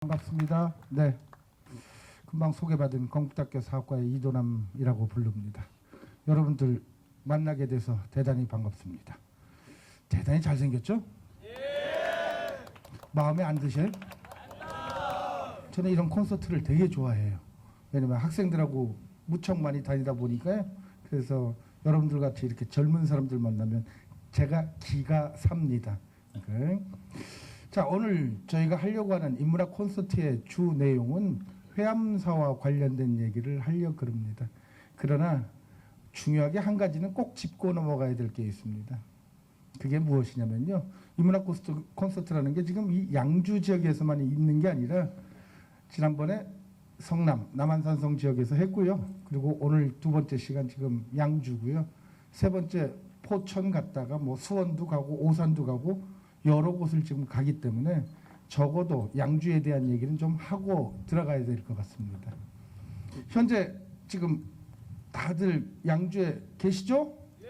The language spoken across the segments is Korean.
반갑습니다. 네, 금방 소개받은 건국대학교 사학과의 이도남이라고 부릅니다. 여러분들 만나게 돼서 대단히 반갑습니다. 대단히 잘생겼죠? 예! 마음에 안 드셔요? 저는 이런 콘서트를 되게 좋아해요. 왜냐면 학생들하고 무척 많이 다니다 보니까요. 그래서 여러분들 같이 이렇게 젊은 사람들 만나면 제가 기가 삽니다. 네. 자, 오늘 저희가 하려고 하는 인문학 콘서트의 주 내용은 회암사와 관련된 얘기를 하려고 합니다. 그러나 중요하게 한 가지는 꼭 짚고 넘어가야 될 게 있습니다. 그게 무엇이냐면요. 인문학 콘서트라는 게 지금 이 양주 지역에서만 있는 게 아니라 지난번에 성남, 남한산성 지역에서 했고요. 그리고 오늘 두 번째 시간 지금 양주고요. 세 번째 포천 갔다가 뭐 수원도 가고 오산도 가고 여러 곳을 지금 가기 때문에 적어도 양주에 대한 얘기는 좀 하고 들어가야 될 것 같습니다. 현재 지금 다들 양주에 계시죠? 예.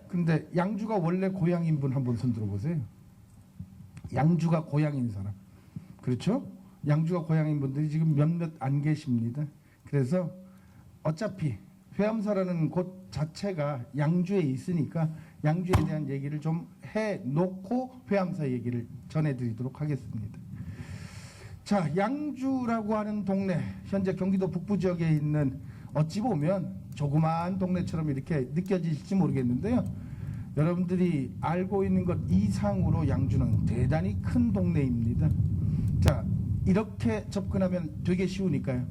근데 양주가 원래 고향인 분 한번 손 들어보세요. 양주가 고향인 사람. 그렇죠? 양주가 고향인 분들이 지금 몇몇 안 계십니다. 그래서 어차피 회암사라는 곳 자체가 양주에 있으니까 양주에 대한 얘기를 좀 해놓고 회암사 얘기를 전해드리도록 하겠습니다. 자, 양주라고 하는 동네, 현재 경기도 북부 지역에 있는 어찌 보면 조그마한 동네처럼 이렇게 느껴지실지 모르겠는데요. 여러분들이 알고 있는 것 이상으로 양주는 대단히 큰 동네입니다. 자, 이렇게 접근하면 되게 쉬우니까요.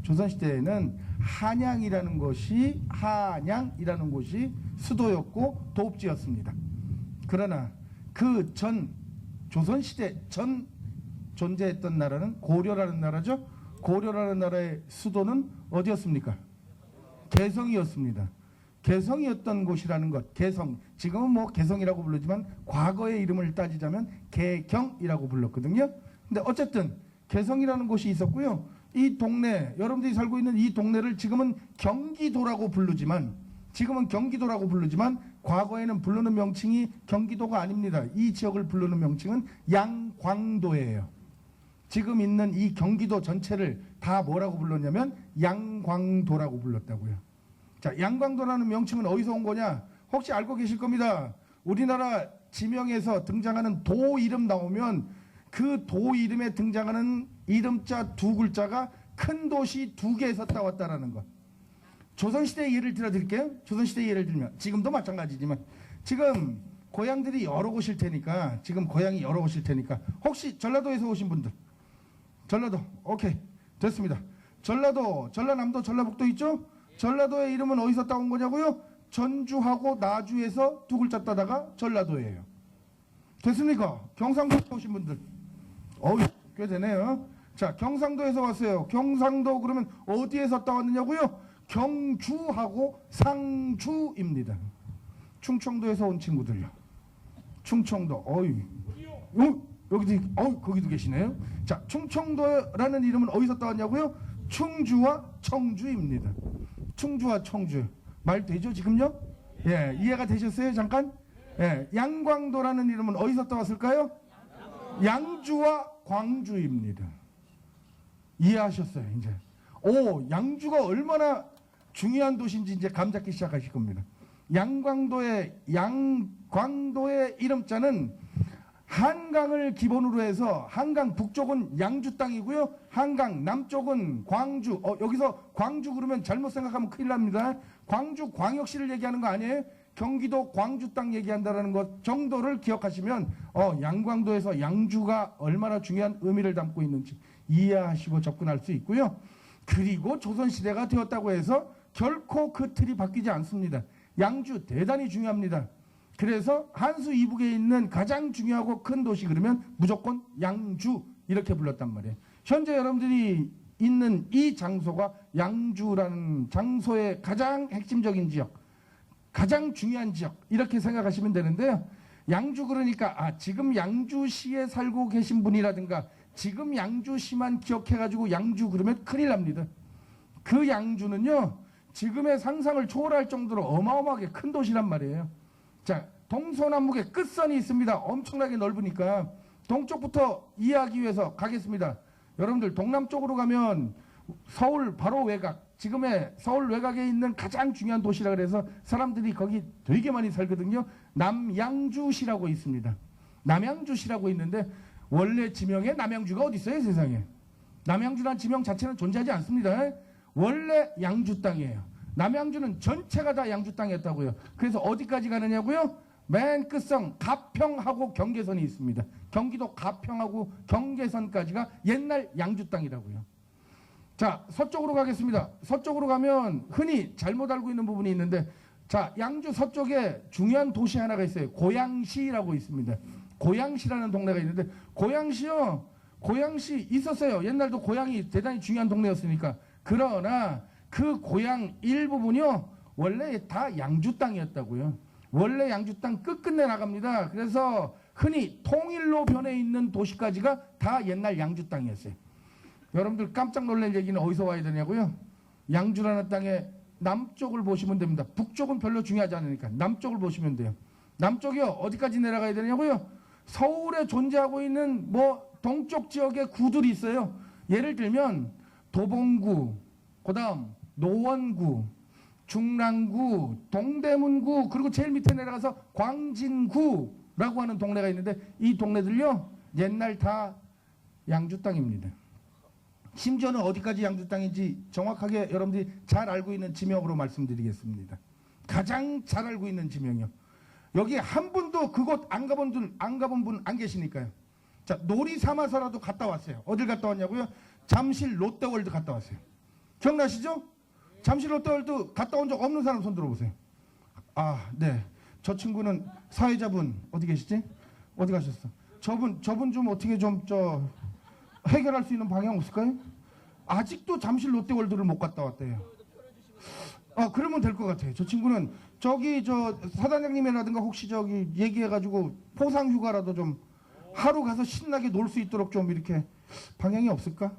조선시대에는 한양이라는 곳이 수도였고 도읍지였습니다. 그러나 그 전 조선시대 전 존재했던 나라는 고려라는 나라죠. 고려라는 나라의 수도는 어디였습니까? 개성이었습니다. 개성이었던 곳이라는 것, 개성. 지금은 뭐 개성이라고 부르지만 과거의 이름을 따지자면 개경이라고 불렀거든요. 근데 어쨌든 개성이라는 곳이 있었고요. 이 동네, 여러분들이 살고 있는 이 동네를 지금은 경기도라고 부르지만 과거에는 부르는 명칭이 경기도가 아닙니다. 이 지역을 부르는 명칭은 양광도예요. 지금 있는 이 경기도 전체를 다 뭐라고 불렀냐면 양광도라고 불렀다고요. 자, 양광도라는 명칭은 어디서 온 거냐? 혹시 알고 계실 겁니다. 우리나라 지명에서 등장하는 도 이름 나오면 그 도 이름에 등장하는 이름자 두 글자가 큰 도시 두 개에서 따왔다라는 것. 조선시대 예를 들어드릴게요. 조선시대 예를 들면 지금도 마찬가지지만 지금 고향들이 여러 곳일 테니까 혹시 전라도에서 오신 분들, 전라도 오케이 됐습니다. 전라도, 전라남도, 전라북도 있죠? 전라도의 이름은 어디서 따온 거냐고요? 전주하고 나주에서 두 글자 따다가 전라도예요. 됐습니까? 경상도에서 오신 분들, 꽤 되네요. 자, 경상도에서 왔어요. 경상도 그러면 어디에서 따왔느냐고요? 경주하고 상주입니다. 충청도에서 온 친구들요. 충청도, 거기도 계시네요. 자, 충청도라는 이름은 어디서 따왔냐고요? 충주와 청주입니다. 충주와 청주. 말 되죠, 지금요? 예, 이해가 되셨어요, 잠깐? 예, 양광도라는 이름은 어디서 따왔을까요? 양주와 광주입니다. 이해하셨어요, 이제? 양주가 얼마나 중요한 도시인지 이제 감잡기 시작하실 겁니다. 양광도의 이름자는 한강을 기본으로 해서 한강 북쪽은 양주 땅이고요. 한강 남쪽은 광주. 여기서 광주 그러면 잘못 생각하면 큰일 납니다. 광주 광역시를 얘기하는 거 아니에요? 경기도 광주 땅 얘기한다는 것 정도를 기억하시면 양광도에서 양주가 얼마나 중요한 의미를 담고 있는지 이해하시고 접근할 수 있고요. 그리고 조선시대가 되었다고 해서 결코 그 틀이 바뀌지 않습니다. 양주 대단히 중요합니다. 그래서 한수 이북에 있는 가장 중요하고 큰 도시 그러면 무조건 양주 이렇게 불렀단 말이에요. 현재 여러분들이 있는 이 장소가 양주라는 장소의 가장 핵심적인 지역, 가장 중요한 지역 이렇게 생각하시면 되는데요. 양주 그러니까 지금 양주시에 살고 계신 분이라든가 지금 양주시만 기억해가지고 양주 그러면 큰일 납니다. 그 양주는요 지금의 상상을 초월할 정도로 어마어마하게 큰 도시란 말이에요. 자, 동서남북에 끝선이 있습니다. 엄청나게 넓으니까 동쪽부터 이해하기 위해서 가겠습니다. 여러분들 동남쪽으로 가면 서울 바로 외곽, 지금의 서울 외곽에 있는 가장 중요한 도시라 그래서 사람들이 거기 되게 많이 살거든요. 남양주시라고 있습니다. 남양주시라고 있는데 원래 지명에 남양주가 어디 있어요, 세상에? 남양주란 지명 자체는 존재하지 않습니다. 원래 양주 땅이에요. 남양주는 전체가 다 양주 땅이었다고요. 그래서 어디까지 가느냐고요? 맨 끝성 가평하고 경계선이 있습니다. 경기도 가평하고 경계선까지가 옛날 양주 땅이라고요. 자, 서쪽으로 가겠습니다. 서쪽으로 가면 흔히 잘못 알고 있는 부분이 있는데, 자, 양주 서쪽에 중요한 도시 하나가 있어요. 고양시라고 있습니다. 고양시라는 동네가 있는데, 고양시요, 고양시 있었어요. 옛날도 고양이 대단히 중요한 동네였으니까. 그러나 그 고양 일부분이요, 원래 다 양주 땅이었다고요. 원래 양주 땅 끝끝내 나갑니다. 그래서 흔히 통일로 변해 있는 도시까지가 다 옛날 양주 땅이었어요. 여러분들 깜짝 놀랄 얘기는 어디서 와야 되냐고요? 양주라는 땅의 남쪽을 보시면 됩니다. 북쪽은 별로 중요하지 않으니까 남쪽을 보시면 돼요. 남쪽이요, 어디까지 내려가야 되냐고요? 서울에 존재하고 있는 뭐 동쪽 지역의 구들이 있어요. 예를 들면 도봉구, 그 다음 노원구, 중랑구, 동대문구, 그리고 제일 밑에 내려가서 광진구라고 하는 동네가 있는데, 이 동네들요 옛날 다 양주 땅입니다. 심지어는 어디까지 양주 땅인지 정확하게 여러분들이 잘 알고 있는 지명으로 말씀드리겠습니다. 가장 잘 알고 있는 지명이요. 여기 한 분도 그곳 안 가본 분 안 계시니까요. 자, 놀이 삼아서라도 갔다 왔어요. 어딜 갔다 왔냐고요? 잠실 롯데월드 갔다 왔어요. 기억나시죠? 잠실 롯데월드 갔다 온 적 없는 사람 손 들어보세요. 아, 네. 저 친구는 사회자분 어디 계시지? 어디 가셨어? 저분 좀 어떻게 좀 해결할 수 있는 방향 없을까요? 아직도 잠실 롯데월드를 못 갔다 왔대요. 그러면 될 것 같아요. 저 친구는 저기 사단장님이라든가 혹시 저기 얘기해가지고 포상 휴가라도 좀 하루 가서 신나게 놀 수 있도록 좀 이렇게 방향이 없을까?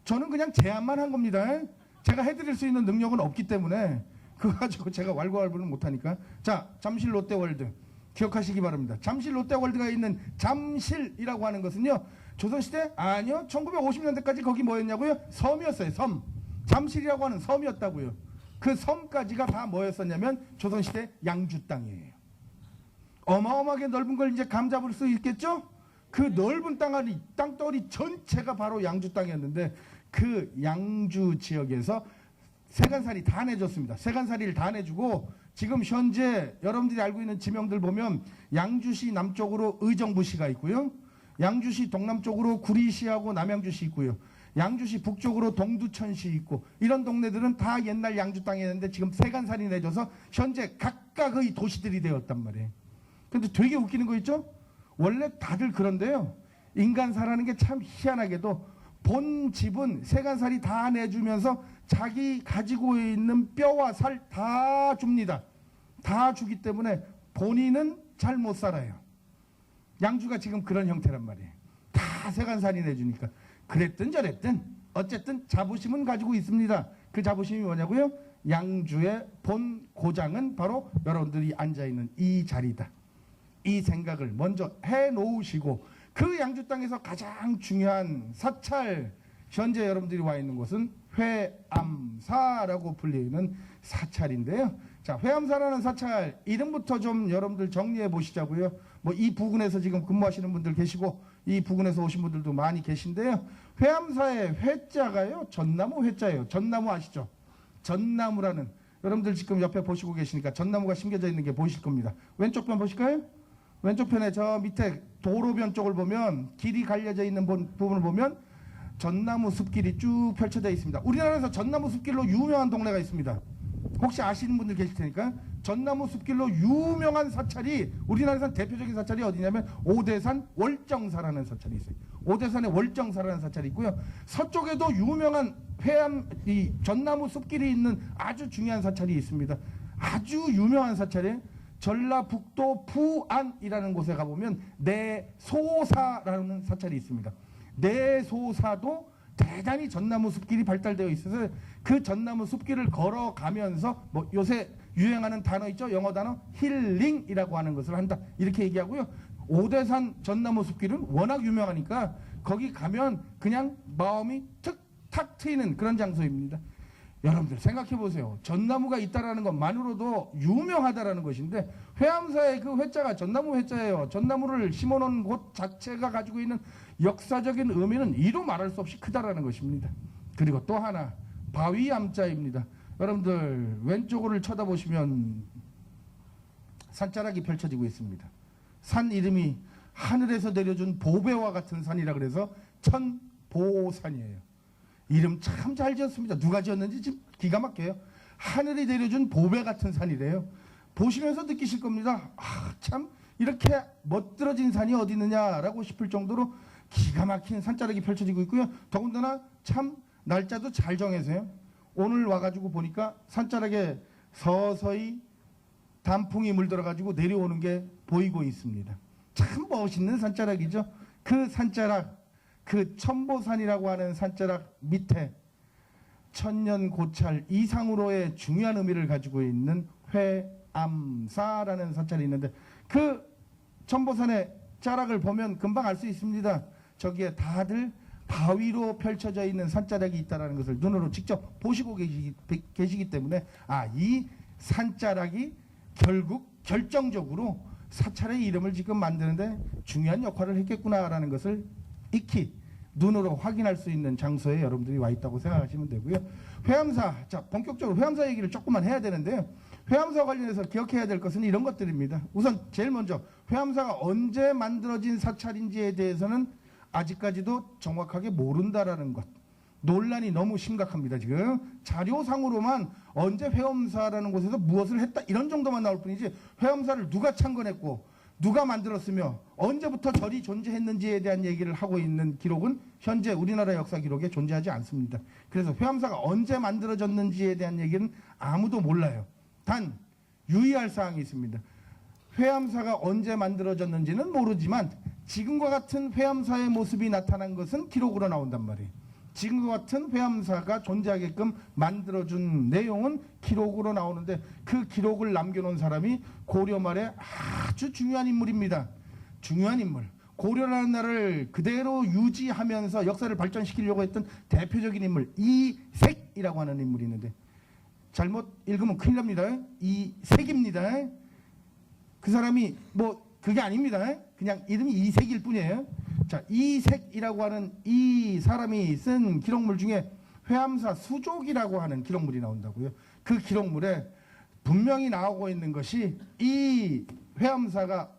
저는 그냥 제안만 한 겁니다. 제가 해드릴 수 있는 능력은 없기 때문에 그거 가지고 제가 왈가왈부는 못하니까. 자, 잠실 롯데월드 기억하시기 바랍니다. 잠실 롯데월드가 있는 잠실이라고 하는 것은요, 조선시대? 아니요, 1950년대까지 거기 뭐였냐고요? 섬이었어요. 섬. 잠실이라고 하는 섬이었다고요. 그 섬까지가 다 뭐였었냐면 조선시대 양주 땅이에요. 어마어마하게 넓은 걸 이제 감 잡을 수 있겠죠? 그 넓은 땅덩어리 전체가 바로 양주 땅이었는데, 그 양주 지역에서 세간살이 다 내줬습니다. 세간살이를 다 내주고, 지금 현재 여러분들이 알고 있는 지명들 보면 양주시 남쪽으로 의정부시가 있고요, 양주시 동남쪽으로 구리시하고 남양주시 있고요, 양주시 북쪽으로 동두천시 있고, 이런 동네들은 다 옛날 양주 땅이었는데 지금 세간살이 내줘서 현재 각각의 도시들이 되었단 말이에요. 근데 되게 웃기는 거 있죠? 원래 다들 그런데요, 인간 사라는 게 참 희한하게도 본 집은 세간살이 다 내주면서 자기 가지고 있는 뼈와 살 다 줍니다. 다 주기 때문에 본인은 잘 못 살아요. 양주가 지금 그런 형태란 말이에요. 다 세간살이 내주니까. 그랬든 저랬든 어쨌든 자부심은 가지고 있습니다. 그 자부심이 뭐냐고요? 양주의 본 고장은 바로 여러분들이 앉아있는 이 자리다. 이 생각을 먼저 해놓으시고, 그 양주 땅에서 가장 중요한 사찰, 현재 여러분들이 와 있는 곳은 회암사라고 불리는 사찰인데요. 자, 회암사라는 사찰 이름부터 좀 여러분들 정리해 보시자고요. 뭐 이 부근에서 지금 근무하시는 분들 계시고 이 부근에서 오신 분들도 많이 계신데요. 회암사의 회자가요, 전나무 회자예요. 전나무 아시죠? 전나무라는, 여러분들 지금 옆에 보시고 계시니까 전나무가 심겨져 있는 게 보이실 겁니다. 왼쪽 편 보실까요? 왼쪽 편에 저 밑에 도로변 쪽을 보면, 길이 갈려져 있는 부분을 보면 전나무 숲길이 쭉 펼쳐져 있습니다. 우리나라에서 전나무 숲길로 유명한 동네가 있습니다. 혹시 아시는 분들 계실 테니까. 전나무 숲길로 유명한 사찰이, 우리나라에서 대표적인 사찰이 어디냐면 오대산 월정사라는 사찰이 있어요. 오대산에 월정사라는 사찰이 있고요. 서쪽에도 유명한 이 전나무 숲길이 있는 아주 중요한 사찰이 있습니다. 아주 유명한 사찰이에요. 전라북도 부안이라는 곳에 가보면 내소사라는 사찰이 있습니다. 내소사도 대단히 전나무 숲길이 발달되어 있어서 그 전나무 숲길을 걸어가면서 뭐 요새 유행하는 단어 있죠? 영어 단어 힐링이라고 하는 것을 한다, 이렇게 얘기하고요. 오대산 전나무 숲길은 워낙 유명하니까 거기 가면 그냥 마음이 탁 트이는 그런 장소입니다. 여러분들 생각해 보세요. 전나무가 있다라는 것만으로도 유명하다라는 것인데 회암사의 그 회자가 전나무 회자예요. 전나무를 심어놓은 곳 자체가 가지고 있는 역사적인 의미는 이루 말할 수 없이 크다라는 것입니다. 그리고 또 하나 바위암자입니다. 여러분들 왼쪽을 쳐다보시면 산자락이 펼쳐지고 있습니다. 산 이름이 하늘에서 내려준 보배와 같은 산이라 그래서 천보산이에요. 이름 참 잘 지었습니다. 누가 지었는지 지금 기가 막혀요. 하늘이 내려준 보배 같은 산이래요. 보시면서 느끼실 겁니다. 아, 참 이렇게 멋들어진 산이 어디 있느냐라고 싶을 정도로 기가 막힌 산자락이 펼쳐지고 있고요. 더군다나 참 날짜도 잘 정해서요. 오늘 와가지고 보니까 산자락에 서서히 단풍이 물들어가지고 내려오는 게 보이고 있습니다. 참 멋있는 산자락이죠. 그 산자락, 그 천보산이라고 하는 산자락 밑에 천년고찰 이상으로의 중요한 의미를 가지고 있는 회암사라는 산자락이 있는데 그 천보산의 자락을 보면 금방 알 수 있습니다. 저기에 다들 바위로 펼쳐져 있는 산자락이 있다는 것을 눈으로 직접 보시고 계시기 때문에 이 산자락이 결국 결정적으로 사찰의 이름을 지금 만드는데 중요한 역할을 했겠구나라는 것을 익히 눈으로 확인할 수 있는 장소에 여러분들이 와 있다고 생각하시면 되고요. 회암사, 자 본격적으로 회암사 얘기를 조금만 해야 되는데요. 회암사와 관련해서 기억해야 될 것은 이런 것들입니다. 우선 제일 먼저 회암사가 언제 만들어진 사찰인지에 대해서는 아직까지도 정확하게 모른다라는 것. 논란이 너무 심각합니다. 지금 자료상으로만 언제 회암사라는 곳에서 무엇을 했다 이런 정도만 나올 뿐이지 회암사를 누가 창건했고 누가 만들었으며 언제부터 절이 존재했는지에 대한 얘기를 하고 있는 기록은 현재 우리나라 역사 기록에 존재하지 않습니다. 그래서 회암사가 언제 만들어졌는지에 대한 얘기는 아무도 몰라요. 단 유의할 사항이 있습니다. 회암사가 언제 만들어졌는지는 모르지만 지금과 같은 회암사의 모습이 나타난 것은 기록으로 나온단 말이에요. 지금과 같은 회암사가 존재하게끔 만들어준 내용은 기록으로 나오는데 그 기록을 남겨놓은 사람이 고려 말에 아주 중요한 인물입니다. 중요한 인물. 고려라는 나라를 그대로 유지하면서 역사를 발전시키려고 했던 대표적인 인물 이색이라고 하는 인물이 있는데 잘못 읽으면 큰일 납니다. 이색입니다. 그 사람이 그게 아닙니다. 그냥 이름이 이색일 뿐이에요. 자, 이색이라고 하는 이 사람이 쓴 기록물 중에 회암사 수족이라고 하는 기록물이 나온다고요. 그 기록물에 분명히 나오고 있는 것이 이 회암사가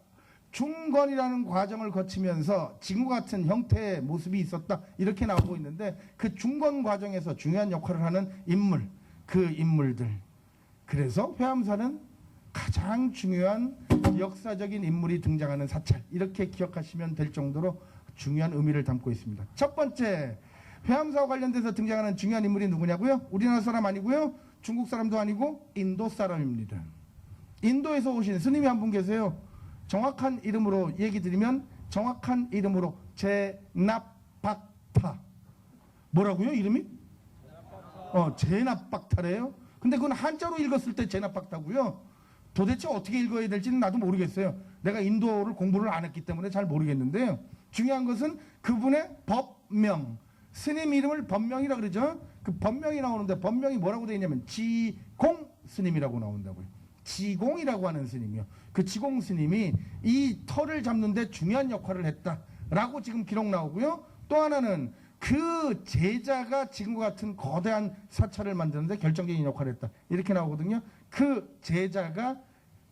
중건이라는 과정을 거치면서 지금과 같은 형태의 모습이 있었다 이렇게 나오고 있는데 그 중건 과정에서 중요한 역할을 하는 인물, 그 인물들. 그래서 회암사는 가장 중요한 역사적인 인물이 등장하는 사찰 이렇게 기억하시면 될 정도로 중요한 의미를 담고 있습니다. 첫 번째 회암사와 관련돼서 등장하는 중요한 인물이 누구냐고요? 우리나라 사람 아니고요. 중국 사람도 아니고 인도 사람입니다. 인도에서 오신 스님이 한 분 계세요. 정확한 이름으로 얘기 드리면 정확한 이름으로 제납박타. 뭐라고요? 이름이? 제납박타래요. 근데 그건 한자로 읽었을 때 제납박타고요. 도대체 어떻게 읽어야 될지는 나도 모르겠어요. 내가 인도를 공부를 안 했기 때문에 잘 모르겠는데요. 중요한 것은 그분의 법명, 스님 이름을 법명이라 그러죠. 그 법명이 나오는데 법명이 뭐라고 되어 있냐면 지공 스님이라고 나온다고요. 지공이라고 하는 스님이요. 그 지공 스님이 이 터를 잡는데 중요한 역할을 했다라고 지금 기록 나오고요. 또 하나는 그 제자가 지금과 같은 거대한 사찰을 만드는데 결정적인 역할을 했다. 이렇게 나오거든요. 그 제자가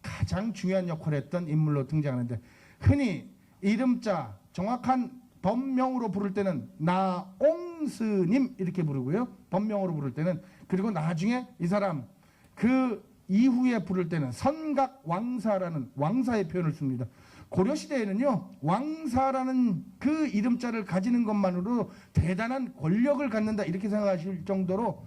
가장 중요한 역할을 했던 인물로 등장하는데 흔히 이름자 정확한 법명으로 부를 때는 나옹스님 이렇게 부르고요. 법명으로 부를 때는 그리고 나중에 이 사람 그 이후에 부를 때는 선각왕사라는 왕사의 표현을 씁니다. 고려시대에는요. 왕사라는 그 이름자를 가지는 것만으로 대단한 권력을 갖는다 이렇게 생각하실 정도로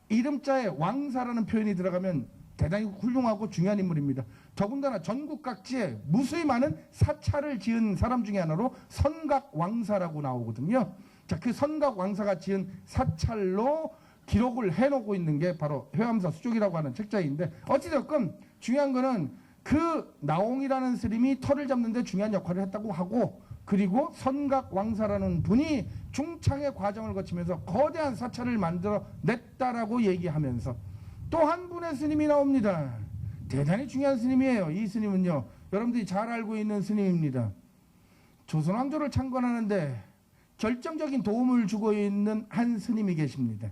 이름자에 왕사라는 표현이 들어가면 대단히 훌륭하고 중요한 인물입니다. 더군다나 전국 각지에 무수히 많은 사찰을 지은 사람 중에 하나로 선각왕사라고 나오거든요. 자, 그 선각왕사가 지은 사찰로 기록을 해놓고 있는 게 바로 회암사 수족이라고 하는 책자인데 어찌됐건 중요한 거는 그 나옹이라는 스님이 털을 잡는데 중요한 역할을 했다고 하고, 그리고 선각왕사라는 분이 중창의 과정을 거치면서 거대한 사찰을 만들어 냈다라고 얘기하면서 또 한 분의 스님이 나옵니다. 대단히 중요한 스님이에요. 이 스님은요, 여러분들이 잘 알고 있는 스님입니다. 조선왕조를 창건하는데 결정적인 도움을 주고 있는 한 스님이 계십니다.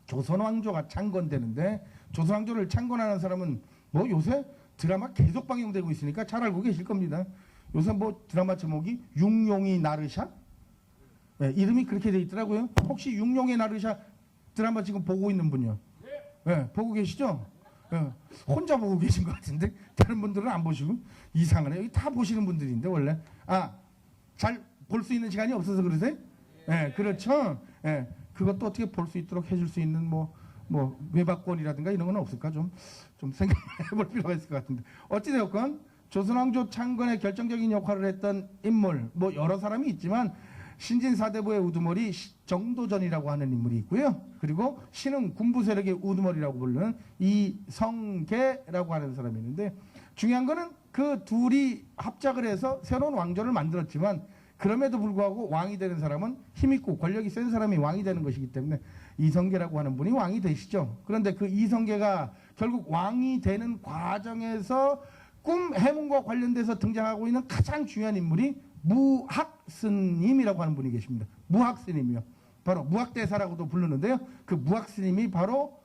조선왕조가 창건되는데, 조선왕조를 창건하는 사람은 뭐 요새 드라마 계속 방영되고 있으니까 잘 알고 계실 겁니다. 요새 뭐 드라마 제목이 육룡이 나르샤? 네, 이름이 그렇게 돼 있더라고요. 혹시 육룡의 나르샤 드라마 지금 보고 있는 분이요? 네, 보고 계시죠? 네, 혼자 보고 계신 것 같은데 다른 분들은 안 보시고. 이상하네. 여기 다 보시는 분들인데 원래. 잘 볼 수 있는 시간이 없어서 그러세요? 네, 그렇죠. 네, 그것도 어떻게 볼 수 있도록 해줄 수 있는 뭐 외박권이라든가 이런 건 없을까? 좀 생각해 볼 필요가 있을 것 같은데. 어찌되었건 조선왕조 창건에 결정적인 역할을 했던 인물, 뭐 여러 사람이 있지만 신진사대부의 우두머리 정도전이라고 하는 인물이 있고요. 그리고 신흥 군부 세력의 우두머리라고 부르는 이성계라고 하는 사람이 있는데, 중요한 거는 그 둘이 합작을 해서 새로운 왕조를 만들었지만, 그럼에도 불구하고 왕이 되는 사람은 힘있고 권력이 센 사람이 왕이 되는 것이기 때문에 이성계라고 하는 분이 왕이 되시죠. 그런데 그 이성계가 결국 왕이 되는 과정에서 꿈 해몽과 관련돼서 등장하고 있는 가장 중요한 인물이 무학스님이라고 하는 분이 계십니다. 무학스님이요. 바로 무학대사라고도 부르는데요. 그 무학스님이 바로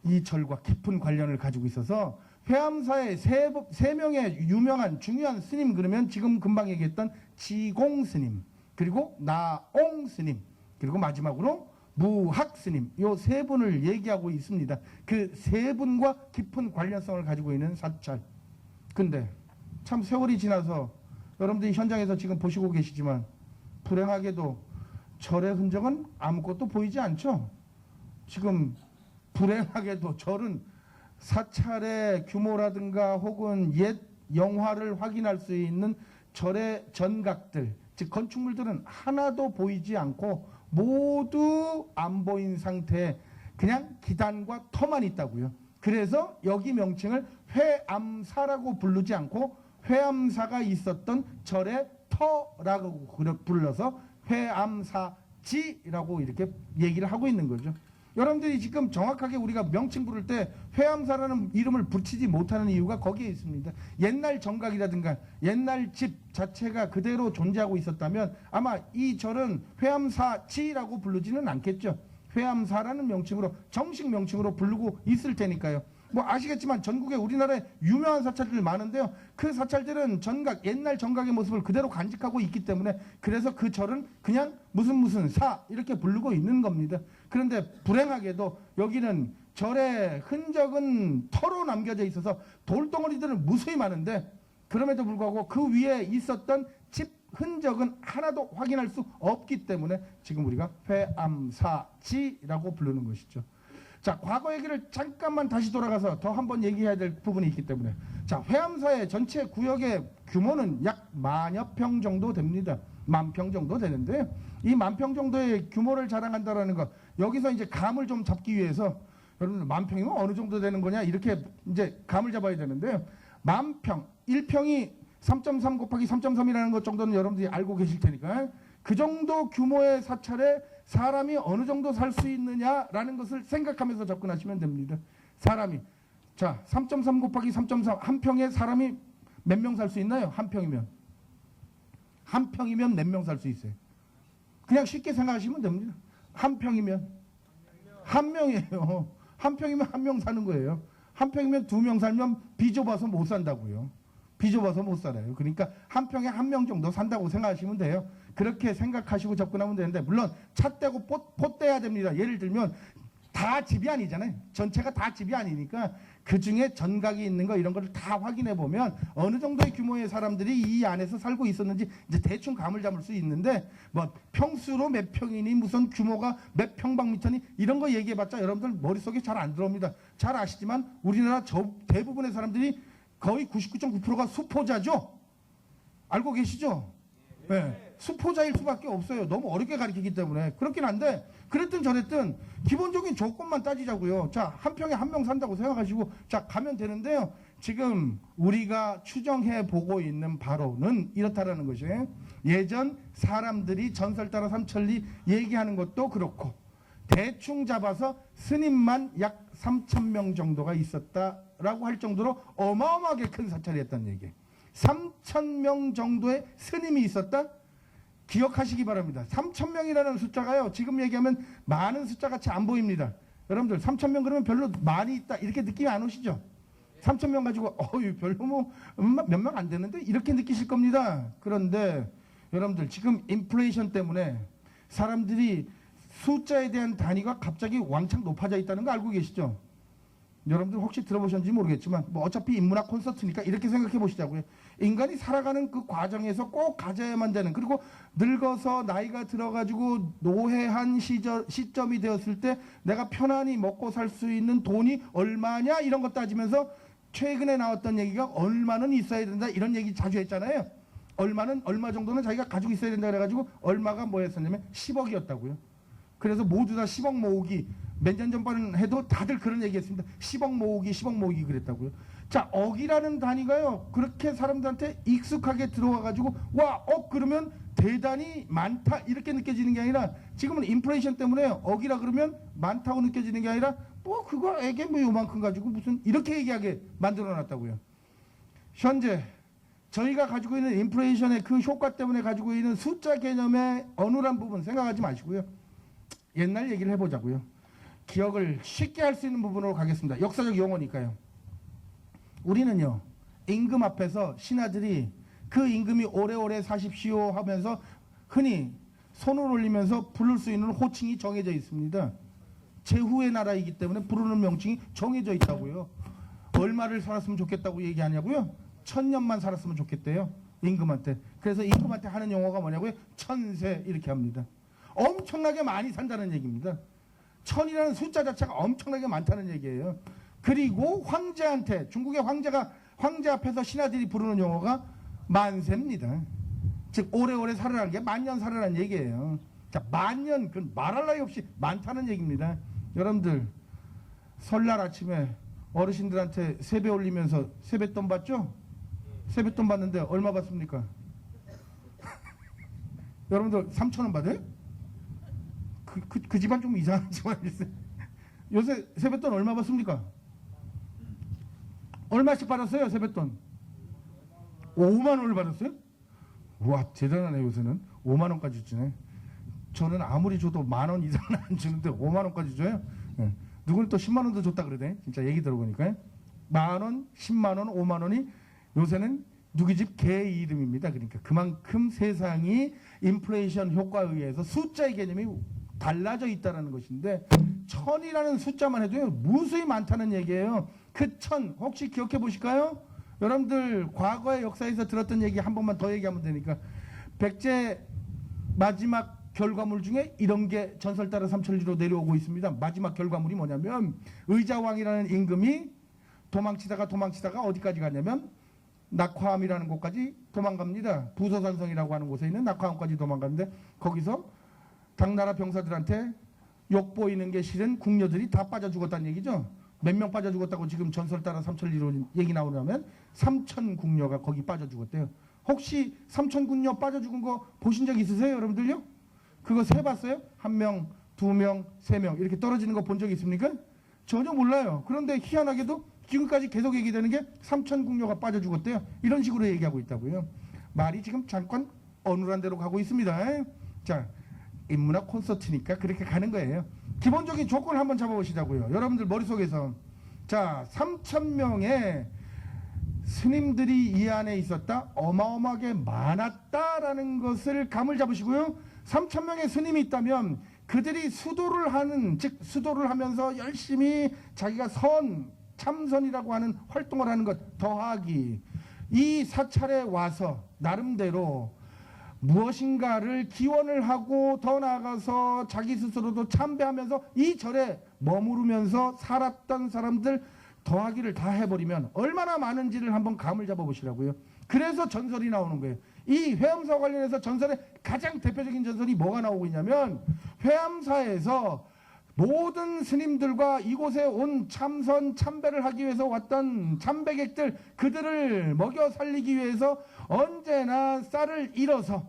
이 절과 깊은 관련을 가지고 있어서 회암사의 세 명의 유명한 중요한 스님, 그러면 지금 금방 얘기했던 지공스님, 그리고 나옹스님, 그리고 마지막으로 무학스님, 요 세 분을 얘기하고 있습니다. 그 세 분과 깊은 관련성을 가지고 있는 사찰. 근데 참 세월이 지나서 여러분들이 현장에서 지금 보시고 계시지만 불행하게도 절의 흔적은 아무것도 보이지 않죠. 지금 불행하게도 절은 사찰의 규모라든가 혹은 옛 영화를 확인할 수 있는 절의 전각들, 즉 건축물들은 하나도 보이지 않고 모두 안 보인 상태에 그냥 기단과 터만 있다고요. 그래서 여기 명칭을 회암사라고 부르지 않고 회암사가 있었던 절의 터라고 불러서 회암사지라고 이렇게 얘기를 하고 있는 거죠. 여러분들이 지금 정확하게 우리가 명칭 부를 때 회암사라는 이름을 붙이지 못하는 이유가 거기에 있습니다. 옛날 정각이라든가 옛날 집 자체가 그대로 존재하고 있었다면 아마 이 절은 회암사지라고 부르지는 않겠죠. 회암사라는 명칭으로, 정식 명칭으로 부르고 있을 테니까요. 뭐 아시겠지만 전국에 우리나라에 유명한 사찰들 많은데요. 그 사찰들은 전각, 옛날 정각의 모습을 그대로 간직하고 있기 때문에 그래서 그 절은 그냥 무슨 사 이렇게 부르고 있는 겁니다. 그런데 불행하게도 여기는 절의 흔적은 터로 남겨져 있어서 돌덩어리들은 무수히 많은데, 그럼에도 불구하고 그 위에 있었던 집 흔적은 하나도 확인할 수 없기 때문에 지금 우리가 회암사지라고 부르는 것이죠. 자, 과거 얘기를 잠깐만 다시 돌아가서 더 한번 얘기해야 될 부분이 있기 때문에, 자, 회암사의 전체 구역의 규모는 약 10,000여 평 정도 됩니다. 10,000평 정도 되는데요. 이 10,000평 정도의 규모를 자랑한다라는 것, 여기서 이제 감을 좀 잡기 위해서 여러분들 10,000평이면 어느 정도 되는 거냐 이렇게 이제 감을 잡아야 되는데요. 10,000평, 1평이 3.3 곱하기 3.3이라는 것 정도는 여러분들이 알고 계실 테니까 그 정도 규모의 사찰에 사람이 어느 정도 살 수 있느냐라는 것을 생각하면서 접근하시면 됩니다. 사람이, 자, 3.3 곱하기 3.3, 한 평에 사람이 몇 명 살 수 있나요? 한 평이면 몇 명 살 수 있어요? 그냥 쉽게 생각하시면 됩니다. 한 평이면 한 명이에요. 한 평이면 한 명 사는 거예요. 한 평이면 2명 살면 비좁아서 못 산다고요. 비좁아서 못 살아요. 그러니까 한 평에 한 명 정도 산다고 생각하시면 돼요. 그렇게 생각하시고 접근하면 되는데, 물론 차 떼고 포 떼야 됩니다. 예를 들면 다 집이 아니잖아요. 전체가 다 집이 아니니까 그 중에 전각이 있는 거 이런 거를 다 확인해 보면 어느 정도의 규모의 사람들이 이 안에서 살고 있었는지 이제 대충 감을 잡을 수 있는데, 뭐 평수로 몇 평이니 무슨 규모가 몇 평방미터니 이런 거 얘기해봤자 여러분들 머릿속에 잘 안 들어옵니다. 잘 아시지만 우리나라 대부분의 사람들이 거의 99.9%가 수포자죠. 알고 계시죠? 네. 수포자일 수밖에 없어요. 너무 어렵게 가르치기 때문에. 그렇긴 한데 그랬든 저랬든 기본적인 조건만 따지자고요. 자, 한 평에 한 명 산다고 생각하시고 자, 가면 되는데요. 지금 우리가 추정해 보고 있는 바로는 이렇다라는 것이에요. 예전 사람들이 전설 따라 삼천리 얘기하는 것도 그렇고 대충 잡아서 스님만 약 3,000명 정도가 있었다라고 할 정도로 어마어마하게 큰 사찰이 했다는 얘기예요. 3,000명 정도의 스님이 있었다? 기억하시기 바랍니다. 3,000명이라는 숫자가요, 지금 얘기하면 많은 숫자 같이 안 보입니다. 여러분들 3,000명 그러면 별로 많이 있다 이렇게 느낌이 안 오시죠? 3,000명 가지고 별로 뭐 몇 명 안 되는데 이렇게 느끼실 겁니다. 그런데 여러분들 지금 인플레이션 때문에 사람들이 숫자에 대한 단위가 갑자기 왕창 높아져 있다는 거 알고 계시죠? 여러분들 혹시 들어보셨는지 모르겠지만 뭐 어차피 인문학 콘서트니까 이렇게 생각해 보시자고요. 인간이 살아가는 그 과정에서 꼭 가져야만 되는, 그리고 늙어서 나이가 들어가지고 노회한 시점이 되었을 때 내가 편안히 먹고 살 수 있는 돈이 얼마냐 이런 거 따지면서 최근에 나왔던 얘기가 얼마는 있어야 된다 이런 얘기 자주 했잖아요. 얼마 정도는 자기가 가지고 있어야 된다 그래가지고 얼마가 뭐였었냐면 10억이었다고요. 그래서 모두 다 10억 모으기, 몇 년 전만 해도 다들 그런 얘기했습니다. 10억 모으기 그랬다고요. 자, 억이라는 단위가요, 그렇게 사람들한테 익숙하게 들어와가지고 와, 그러면 대단히 많다 이렇게 느껴지는 게 아니라, 지금은 인플레이션 때문에 억이라 그러면 많다고 느껴지는 게 아니라 뭐 그거에게 뭐 요만큼 가지고 무슨 이렇게 얘기하게 만들어놨다고요. 현재 저희가 가지고 있는 인플레이션의 그 효과 때문에 가지고 있는 숫자 개념의 어눌한 부분 생각하지 마시고요. 옛날 얘기를 해보자고요. 기억을 쉽게 할 수 있는 부분으로 가겠습니다. 역사적 용어니까요. 우리는요, 임금 앞에서 신하들이 그 임금이 오래오래 사십시오 하면서 흔히 손을 올리면서 부를 수 있는 호칭이 정해져 있습니다. 제후의 나라이기 때문에 부르는 명칭이 정해져 있다고요. 얼마를 살았으면 좋겠다고 얘기하냐고요? 1000년만 살았으면 좋겠대요, 임금한테. 그래서 임금한테 하는 용어가 뭐냐고요? 천세 이렇게 합니다. 엄청나게 많이 산다는 얘기입니다. 1000이라는 숫자 자체가 엄청나게 많다는 얘기예요. 그리고 황제한테, 중국의 황제 앞에서 신하들이 부르는 용어가 만세입니다. 즉 오래오래 살아라는 게 만년 살아라는 얘기예요. 자, 만년, 그건 말할 나위 없이 많다는 얘기입니다. 여러분들 설날 아침에 어르신들한테 세배 올리면서 세뱃돈 받죠? 세뱃돈 받는데 얼마 받습니까? 여러분들 3,000원 받아요? 그 집안 좀 이상한 집안이세요. 요새 세뱃돈 얼마 받습니까? 얼마씩 받았어요, 세뱃돈? 5만 원을 받았어요? 와, 대단하네. 요새는 5만 원까지 주네. 저는 아무리 줘도 10,000원 이상은 안 주는데 5만 원까지 줘요? 네. 누구는 또 10만 원도 줬다 그러네. 진짜 얘기 들어보니까 10,000원, 10만 원, 5만 원이 요새는 누구 집 개 이름입니다. 그러니까 그만큼 세상이 인플레이션 효과에 의해서 숫자의 개념이 달라져 있다는 것인데, 1000이라는 숫자만 해도 무수히 많다는 얘기예요. 그 1000 혹시 기억해 보실까요? 여러분들 과거의 역사에서 들었던 얘기 한 번만 더 얘기하면 되니까, 백제 마지막 결과물 중에 이런 게 전설 따라 삼천리로 내려오고 있습니다. 마지막 결과물이 뭐냐면, 의자왕이라는 임금이 도망치다가 어디까지 갔냐면 낙화암이라는 곳까지 도망갑니다. 부서산성이라고 하는 곳에 있는 낙화암까지 도망갔는데, 거기서 당나라 병사들한테 욕 보이는 게 싫은 궁녀들이 다 빠져 죽었다는 얘기죠. 몇 명 빠져 죽었다고 지금 전설 따라 삼천리로 얘기 나오냐면 3,000궁녀가 거기 빠져 죽었대요. 혹시 3,000궁녀 빠져 죽은 거 보신 적 있으세요, 여러분들요? 그거 세봤어요? 1명, 2명, 3명 이렇게 떨어지는 거 본 적 있습니까? 전혀 몰라요. 그런데 희한하게도 지금까지 계속 얘기되는 게 3,000궁녀가 빠져 죽었대요. 이런 식으로 얘기하고 있다고요. 말이 지금 잠깐 어눌한 데로 가고 있습니다. 자, 인문학 콘서트니까 그렇게 가는 거예요. 기본적인 조건을 한번 잡아보시자고요. 여러분들 머릿속에서, 자, 3,000명의 스님들이 이 안에 있었다, 어마어마하게 많았다라는 것을 감을 잡으시고요. 3,000명의 스님이 있다면 그들이 수도를 하는, 즉 수도를 하면서 열심히 자기가 참선이라고 하는 활동을 하는 것 더하기, 이 사찰에 와서 나름대로 무엇인가를 기원을 하고 더 나아가서 자기 스스로도 참배하면서 이 절에 머무르면서 살았던 사람들 더하기를 다 해버리면 얼마나 많은지를 한번 감을 잡아보시라고요. 그래서 전설이 나오는 거예요. 이 회암사와 관련해서 전설의 가장 대표적인 전설이 뭐가 나오고 있냐면, 회암사에서 모든 스님들과 이곳에 온 참선 참배를 하기 위해서 왔던 참배객들, 그들을 먹여 살리기 위해서 언제나 쌀을 잃어서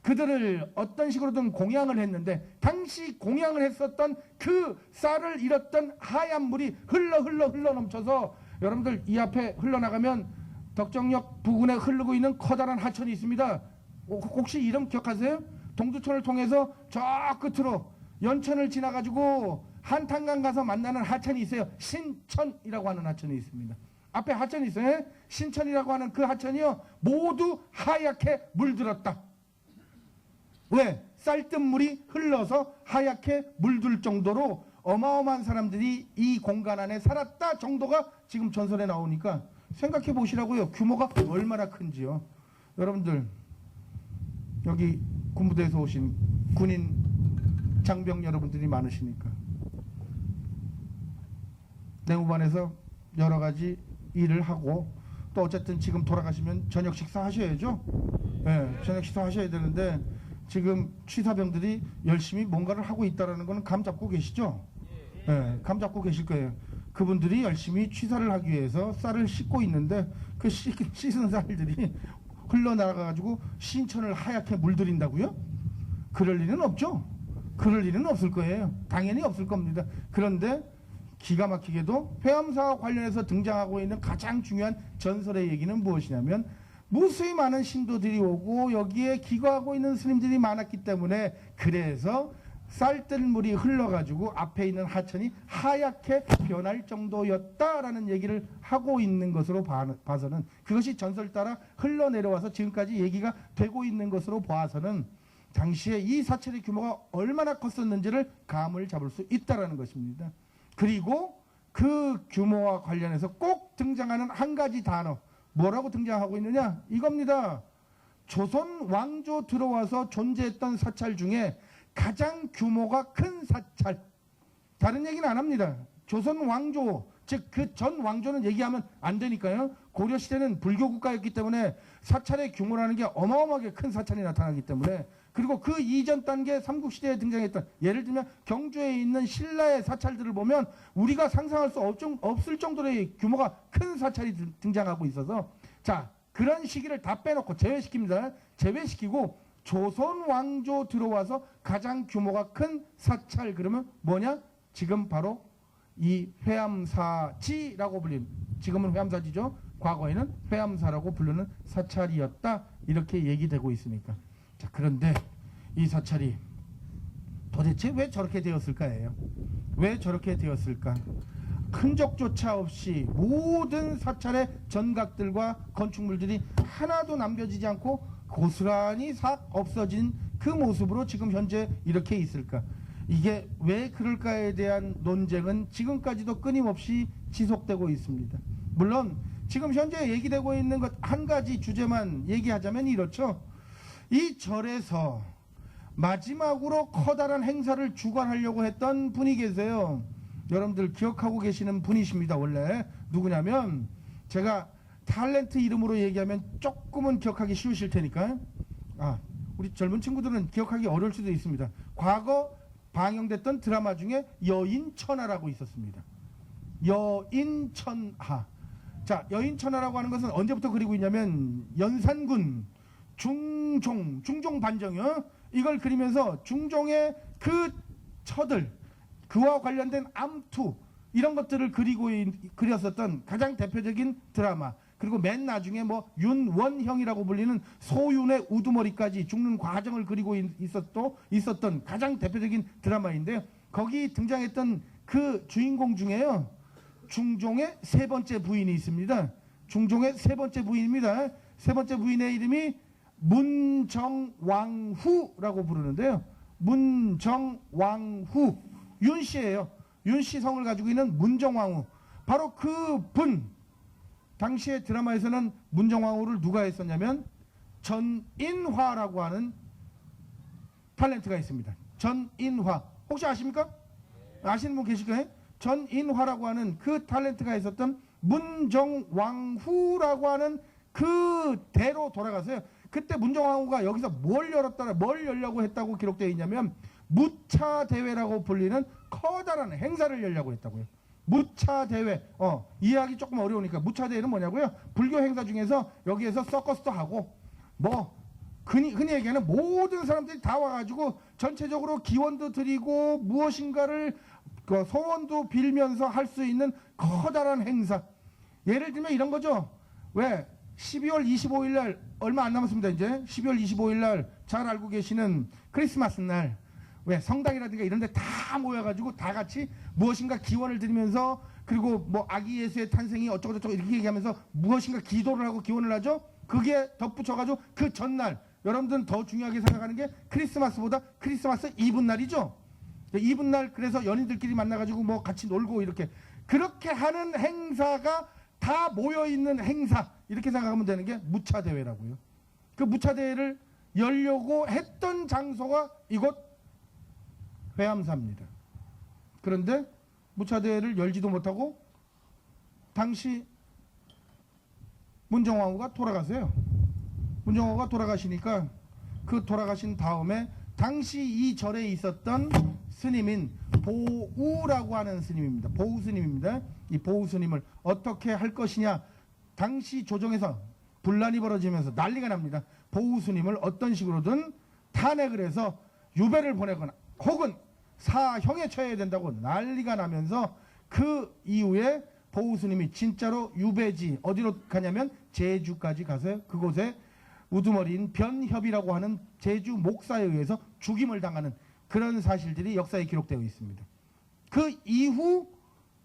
그들을 어떤 식으로든 공양을 했는데, 당시 공양을 했었던 그 쌀을 잃었던 하얀 물이 흘러 넘쳐서, 여러분들 이 앞에 흘러나가면 덕정역 부근에 흐르고 있는 커다란 하천이 있습니다. 혹시 이름 기억하세요? 동두천을 통해서 저 끝으로 연천을 지나가지고 한탄강 가서 만나는 하천이 있어요. 신천이라고 하는 하천이 있습니다. 앞에 하천이 있어요. 신천이라고 하는 그 하천이요, 모두 하얗게 물들었다. 왜? 쌀뜨물이 흘러서 하얗게 물들 정도로 어마어마한 사람들이 이 공간 안에 살았다 정도가 지금 전설에 나오니까 생각해 보시라고요. 규모가 얼마나 큰지요. 여러분들, 여기 군부대에서 오신 군인 장병 여러분들이 많으시니까 내무반에서 여러 가지 일을 하고, 또 어쨌든 지금 돌아가시면 저녁 식사 하셔야죠. 네, 저녁 식사 하셔야 되는데 지금 취사병들이 열심히 뭔가를 하고 있다는 거는 감 잡고 계시죠? 네, 감 잡고 계실 거예요. 그분들이 열심히 취사를 하기 위해서 쌀을 씻고 있는데, 그 씻은 쌀들이 흘러나가가지고 신천을 하얗게 물들인다고요? 그럴 일은 없죠. 그럴 일은 없을 거예요. 당연히 없을 겁니다. 그런데 기가 막히게도 회암사와 관련해서 등장하고 있는 가장 중요한 전설의 얘기는 무엇이냐면, 무수히 많은 신도들이 오고 여기에 기거하고 있는 스님들이 많았기 때문에, 그래서 쌀뜨물이 흘러가지고 앞에 있는 하천이 하얗게 변할 정도였다라는 얘기를 하고 있는 것으로 봐서는, 그것이 전설 따라 흘러내려와서 지금까지 얘기가 되고 있는 것으로 봐서는 당시에 이 사찰의 규모가 얼마나 컸었는지를 감을 잡을 수 있다라는 것입니다. 그리고 그 규모와 관련해서 꼭 등장하는 한 가지 단어, 뭐라고 등장하고 있느냐? 이겁니다. 조선 왕조 들어와서 존재했던 사찰 중에 가장 규모가 큰 사찰. 다른 얘기는 안 합니다. 조선 왕조, 즉 그 전 왕조는 얘기하면 안 되니까요. 고려 시대는 불교 국가였기 때문에 사찰의 규모라는 게 어마어마하게 큰 사찰이 나타나기 때문에, 그리고 그 이전 단계 삼국시대에 등장했던, 예를 들면 경주에 있는 신라의 사찰들을 보면 우리가 상상할 수 없을 정도의 규모가 큰 사찰이 등장하고 있어서, 자, 그런 시기를 다 빼놓고 제외시킵니다. 제외시키고 조선 왕조 들어와서 가장 규모가 큰 사찰, 그러면 뭐냐? 지금 바로 이 회암사지라고 불린, 지금은 회암사지죠. 과거에는 회암사라고 부르는 사찰이었다, 이렇게 얘기되고 있으니까. 자, 그런데 이 사찰이 도대체 왜 저렇게 되었을까예요. 왜 저렇게 되었을까? 흔적조차 없이 모든 사찰의 전각들과 건축물들이 하나도 남겨지지 않고 고스란히 싹 없어진 그 모습으로 지금 현재 이렇게 있을까? 이게 왜 그럴까에 대한 논쟁은 지금까지도 끊임없이 지속되고 있습니다. 물론 지금 현재 얘기되고 있는 것 한 가지 주제만 얘기하자면 이렇죠. 이 절에서 마지막으로 커다란 행사를 주관하려고 했던 분이 계세요. 여러분들 기억하고 계시는 분이십니다. 원래 누구냐면, 제가 탤런트 이름으로 얘기하면 조금은 기억하기 쉬우실 테니까, 우리 젊은 친구들은 기억하기 어려울 수도 있습니다. 과거 방영됐던 드라마 중에 여인천하라고 있었습니다. 여인천하. 자, 여인천하라고 하는 것은 언제부터 그리고 있냐면, 연산군 중종 반정이요, 이걸 그리면서 중종의 그 처들, 그와 관련된 암투, 이런 것들을 그렸었던 가장 대표적인 드라마. 그리고 맨 나중에 뭐 윤원형이라고 불리는 소윤의 우두머리까지 죽는 과정을 그리고 있었던 가장 대표적인 드라마인데요. 거기 등장했던 그 주인공 중에요, 중종의 세 번째 부인이 있습니다. 중종의 세 번째 부인입니다. 세 번째 부인의 이름이 문정왕후라고 부르는데요. 문정왕후, 윤씨예요. 윤씨 성을 가지고 있는 문정왕후. 바로 그 분, 당시에 드라마에서는 문정왕후를 누가 했었냐면 전인화라고 하는 탤런트가 있습니다. 전인화. 혹시 아십니까? 아시는 분 계실까요? 전인화라고 하는 그 탤런트가 있었던 문정왕후라고 하는 그 대로 돌아가세요. 그때 문정왕후가 여기서 뭘 열려고 했다고 기록되어 있냐면, 무차대회라고 불리는 커다란 행사를 열려고 했다고요. 무차대회. 이해하기 조금 어려우니까 무차대회는 뭐냐고요? 불교 행사 중에서 여기에서 서커스도 하고 뭐 흔히 얘기하는 모든 사람들이 다 와가지고 전체적으로 기원도 드리고 무엇인가를 소원도 빌면서 할 수 있는 커다란 행사. 예를 들면 이런 거죠. 왜 12월 25일 날 얼마 안 남았습니다. 이제 12월 25일 날 잘 알고 계시는 크리스마스 날 왜 성당이라든가 이런 데 다 모여가지고 다 같이 무엇인가 기원을 드리면서 그리고 뭐 아기 예수의 탄생이 어쩌고저쩌고 이렇게 얘기하면서 무엇인가 기도를 하고 기원을 하죠. 그게 덧붙여가지고 그 전날 여러분들은 더 중요하게 생각하는 게 크리스마스보다 크리스마스 이브날이죠. 이브날 그래서 연인들끼리 만나가지고 뭐 같이 놀고 이렇게 그렇게 하는 행사가 다 모여있는 행사 이렇게 생각하면 되는 게 무차대회라고요. 그 무차대회를 열려고 했던 장소가 이곳 회암사입니다. 그런데 무차대회를 열지도 못하고 당시 문정왕후가 돌아가세요. 문정왕후가 돌아가시니까 그 돌아가신 다음에 당시 이 절에 있었던 스님인 보우라고 하는 스님입니다. 보우 스님입니다. 이 보우 스님을 어떻게 할 것이냐 당시 조정에서 분란이 벌어지면서 난리가 납니다. 보우 스님을 어떤 식으로든 탄핵을 해서 유배를 보내거나 혹은 사형에 처해야 된다고 난리가 나면서 그 이후에 보우 스님이 진짜로 유배지 어디로 가냐면 제주까지 가서 그곳에 우두머리인 변협이라고 하는 제주 목사에 의해서 죽임을 당하는 그런 사실들이 역사에 기록되어 있습니다. 그 이후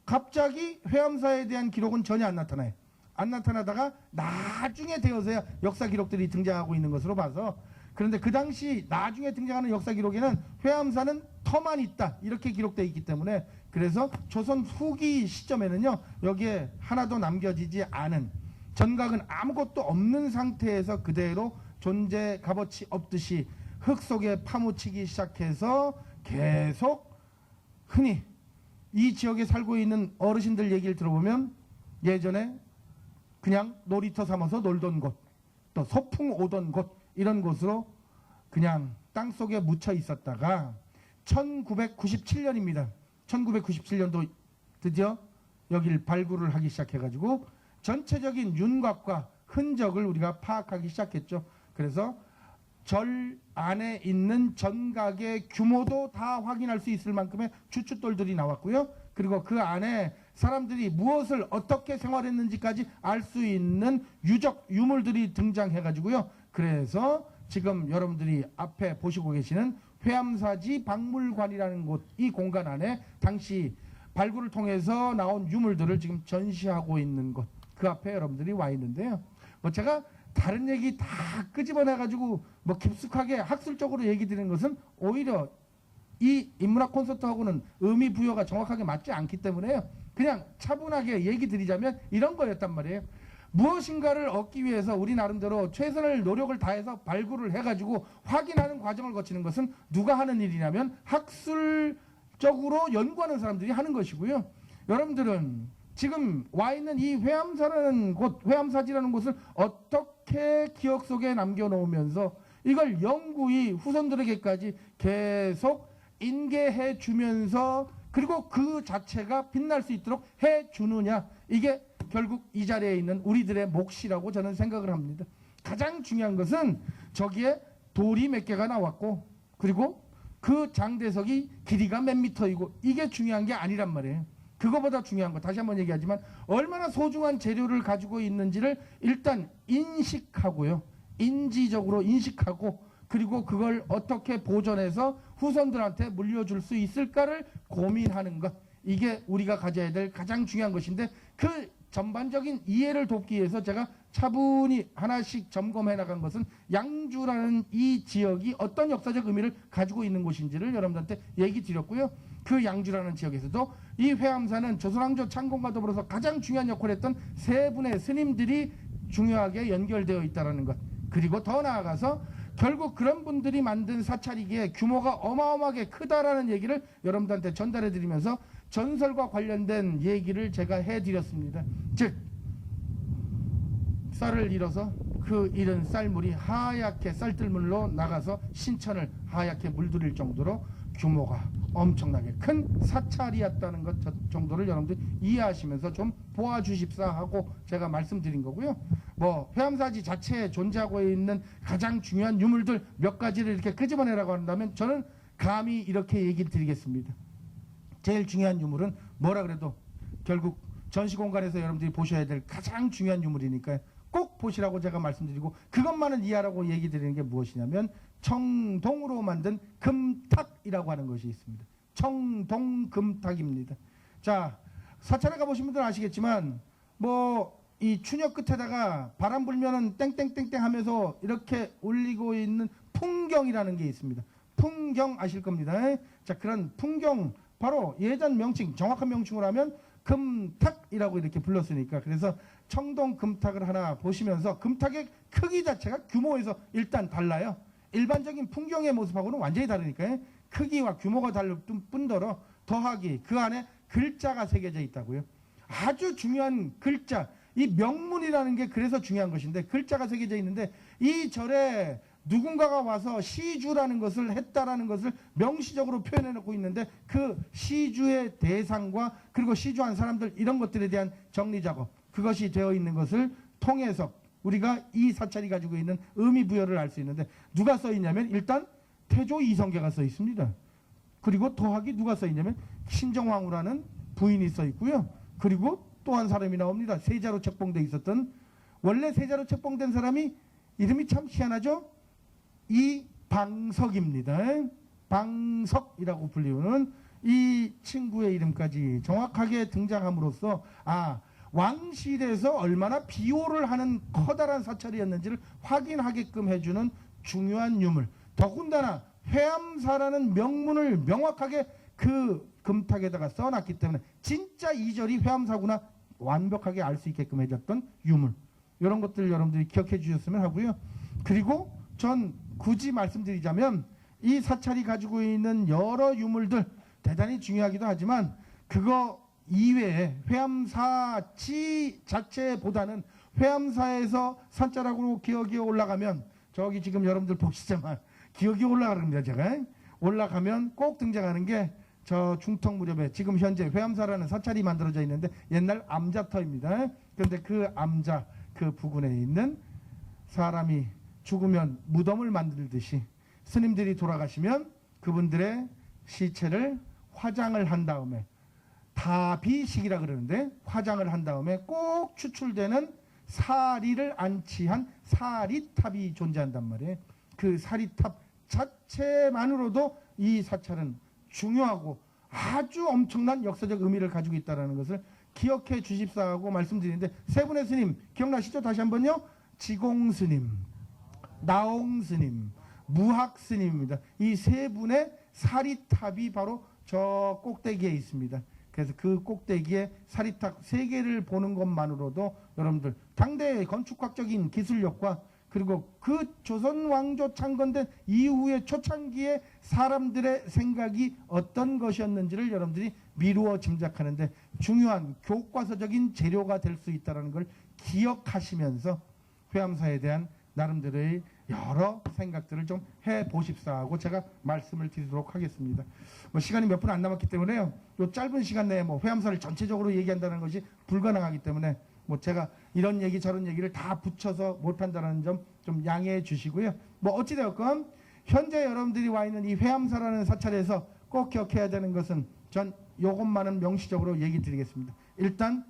갑자기 회암사에 대한 기록은 전혀 안 나타나요. 안 나타나다가 나중에 되어서야 역사 기록들이 등장하고 있는 것으로 봐서 그런데 그 당시 나중에 등장하는 역사 기록에는 회암사는 터만 있다 이렇게 기록되어 있기 때문에 그래서 조선 후기 시점에는요 여기에 하나도 남겨지지 않은 전각은 아무것도 없는 상태에서 그대로 존재 값어치 없듯이 흙 속에 파묻히기 시작해서 계속 흔히 이 지역에 살고 있는 어르신들 얘기를 들어보면 예전에 그냥 놀이터 삼아서 놀던 곳, 또 소풍 오던 곳 이런 곳으로 그냥 땅속에 묻혀 있었다가 1997년입니다. 1997년도 드디어 여길 발굴을 하기 시작해가지고 전체적인 윤곽과 흔적을 우리가 파악하기 시작했죠. 그래서 절 안에 있는 전각의 규모도 다 확인할 수 있을 만큼의 주춧돌들이 나왔고요. 그리고 그 안에 사람들이 무엇을 어떻게 생활했는지까지 알 수 있는 유적 유물들이 등장해가지고요. 그래서 지금 여러분들이 앞에 보시고 계시는 회암사지 박물관이라는 곳, 이 공간 안에 당시 발굴을 통해서 나온 유물들을 지금 전시하고 있는 곳, 그 앞에 여러분들이 와 있는데요. 뭐 제가 다른 얘기 다 끄집어내가지고 뭐 깊숙하게 학술적으로 얘기 드리는 것은 오히려 이 인문학 콘서트하고는 의미 부여가 정확하게 맞지 않기 때문에요. 그냥 차분하게 얘기 드리자면 이런 거였단 말이에요. 무엇인가를 얻기 위해서 우리 나름대로 최선을 노력을 다해서 발굴을 해가지고 확인하는 과정을 거치는 것은 누가 하는 일이냐면 학술적으로 연구하는 사람들이 하는 것이고요. 여러분들은 지금 와 있는 이 회암사라는 곳, 회암사지라는 곳을 어떻게 기억 속에 남겨놓으면서 이걸 영구히 후손들에게까지 계속 인계해 주면서 그리고 그 자체가 빛날 수 있도록 해 주느냐, 이게 결국 이 자리에 있는 우리들의 몫이라고 저는 생각을 합니다. 가장 중요한 것은 저기에 돌이 몇 개가 나왔고 그리고 그 장대석이 길이가 몇 미터이고 이게 중요한 게 아니란 말이에요. 그거보다 중요한 거 다시 한번 얘기하지만 얼마나 소중한 재료를 가지고 있는지를 일단 인식하고요. 인지적으로 인식하고 그리고 그걸 어떻게 보존해서 후손들한테 물려줄 수 있을까를 고민하는 것. 이게 우리가 가져야 될 가장 중요한 것인데 그 전반적인 이해를 돕기 위해서 제가 차분히 하나씩 점검해 나간 것은 양주라는 이 지역이 어떤 역사적 의미를 가지고 있는 곳인지를 여러분들한테 얘기 드렸고요. 그 양주라는 지역에서도 이 회암사는 조선왕조 창건과 더불어서 가장 중요한 역할을 했던 세 분의 스님들이 중요하게 연결되어 있다는 것. 그리고 더 나아가서 결국 그런 분들이 만든 사찰이기에 규모가 어마어마하게 크다라는 얘기를 여러분들한테 전달해 드리면서 전설과 관련된 얘기를 제가 해드렸습니다. 즉 쌀을 잃어서 그 이른 쌀물이 하얗게 쌀뜨물로 나가서 신천을 하얗게 물들일 정도로 규모가 엄청나게 큰 사찰이었다는 것 정도를 여러분들 이해하시면서 좀 보아주십사 하고 제가 말씀드린 거고요. 뭐 회암사지 자체에 존재하고 있는 가장 중요한 유물들 몇 가지를 이렇게 끄집어내라고 한다면 저는 감히 이렇게 얘기를 드리겠습니다. 제일 중요한 유물은 뭐라 그래도 결국 전시공간에서 여러분들이 보셔야 될 가장 중요한 유물이니까요. 꼭 보시라고 제가 말씀드리고 그것만은 이해하라고 얘기 드리는 게 무엇이냐면 청동으로 만든 금탁이라고 하는 것이 있습니다. 청동금탁입니다. 자, 사찰에 가보신 분들은 아시겠지만 뭐 이 추녀 끝에다가 바람 불면은 땡땡땡땡 하면서 이렇게 올리고 있는 풍경이라는 게 있습니다. 풍경 아실 겁니다. 자, 그런 풍경 바로 예전 명칭, 정확한 명칭으로 하면 금탁이라고 이렇게 불렀으니까 그래서 청동 금탁을 하나 보시면서 금탁의 크기 자체가 규모에서 일단 달라요. 일반적인 풍경의 모습하고는 완전히 다르니까요. 크기와 규모가 다를 뿐더러 더하기 그 안에 글자가 새겨져 있다고요. 아주 중요한 글자, 이 명문이라는 게 그래서 중요한 것인데 글자가 새겨져 있는데 이 절에 누군가가 와서 시주라는 것을 했다라는 것을 명시적으로 표현해 놓고 있는데 그 시주의 대상과 그리고 시주한 사람들 이런 것들에 대한 정리 작업 그것이 되어 있는 것을 통해서 우리가 이 사찰이 가지고 있는 의미 부여를 알 수 있는데 누가 써 있냐면 일단 태조 이성계가 써 있습니다. 그리고 더하기 누가 써 있냐면 신정왕후라는 부인이 써 있고요. 그리고 또 한 사람이 나옵니다. 세자로 책봉돼 있었던 원래 세자로 책봉된 사람이 이름이 참 희한하죠. 이방석입니다. 방석이라고 불리우는 이 친구의 이름까지 정확하게 등장함으로써 왕실에서 얼마나 비호를 하는 커다란 사찰이었는지를 확인하게끔 해주는 중요한 유물. 더군다나 회암사라는 명문을 명확하게 그 금탁에다가 써놨기 때문에 진짜 이 절이 회암사구나 완벽하게 알 수 있게끔 해줬던 유물. 이런 것들 여러분들이 기억해 주셨으면 하고요. 그리고 전 굳이 말씀드리자면 이 사찰이 가지고 있는 여러 유물들 대단히 중요하기도 하지만 그거 이외에 회암사지 자체보다는 회암사에서 산자락으로 기억이 올라가면 저기 지금 여러분들 보시지만 기억이 올라가는데 제가 올라가면 꼭 등장하는 게 저 중턱 무렵에 지금 현재 회암사라는 사찰이 만들어져 있는데 옛날 암자터입니다. 그런데 그 암자 그 부근에 있는 사람이 죽으면 무덤을 만들듯이 스님들이 돌아가시면 그분들의 시체를 화장을 한 다음에 다비식이라 그러는데 화장을 한 다음에 꼭 추출되는 사리를 안치한 사리탑이 존재한단 말이에요. 그 사리탑 자체만으로도 이 사찰은 중요하고 아주 엄청난 역사적 의미를 가지고 있다는 것을 기억해 주십사 하고 말씀드리는데 세 분의 스님 기억나시죠? 다시 한번요. 지공스님, 나옹스님, 무학스님입니다. 이 세 분의 사리탑이 바로 저 꼭대기에 있습니다. 그래서 그 꼭대기에 사리탑 3개를 보는 것만으로도 여러분들 당대의 건축학적인 기술력과 그리고 그 조선 왕조 창건된 이후의 초창기의 사람들의 생각이 어떤 것이었는지를 여러분들이 미루어 짐작하는데 중요한 교과서적인 재료가 될 수 있다는 걸 기억하시면서 회암사에 대한 나름대로의 여러 생각들을 좀 해보십사 하고 제가 말씀을 드리도록 하겠습니다. 뭐 시간이 몇 분 안 남았기 때문에요. 요 짧은 시간 내에 뭐 회암사를 전체적으로 얘기한다는 것이 불가능하기 때문에 뭐 제가 이런 얘기 저런 얘기를 다 붙여서 못한다는 점 좀 양해해 주시고요. 뭐 어찌되었건 현재 여러분들이 와 있는 이 회암사라는 사찰에서 꼭 기억해야 되는 것은 전 요것만은 명시적으로 얘기 드리겠습니다. 일단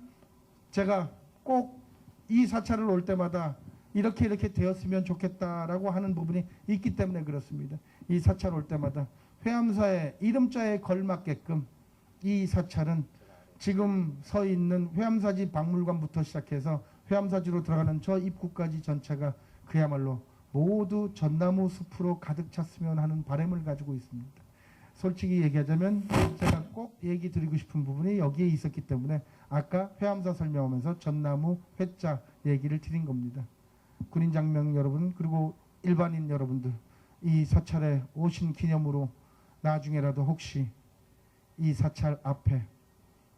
제가 꼭 이 사찰을 올 때마다 이렇게 되었으면 좋겠다라고 하는 부분이 있기 때문에 그렇습니다. 이 사찰 올 때마다 회암사의 이름자에 걸맞게끔 이 사찰은 지금 서 있는 회암사지 박물관부터 시작해서 회암사지로 들어가는 저 입구까지 전체가 그야말로 모두 전나무 숲으로 가득 찼으면 하는 바람을 가지고 있습니다. 솔직히 얘기하자면 제가 꼭 얘기 드리고 싶은 부분이 여기에 있었기 때문에 아까 회암사 설명하면서 전나무 회자 얘기를 드린 겁니다. 군인 장병 여러분 그리고 일반인 여러분들 이 사찰에 오신 기념으로 나중에라도 혹시 이 사찰 앞에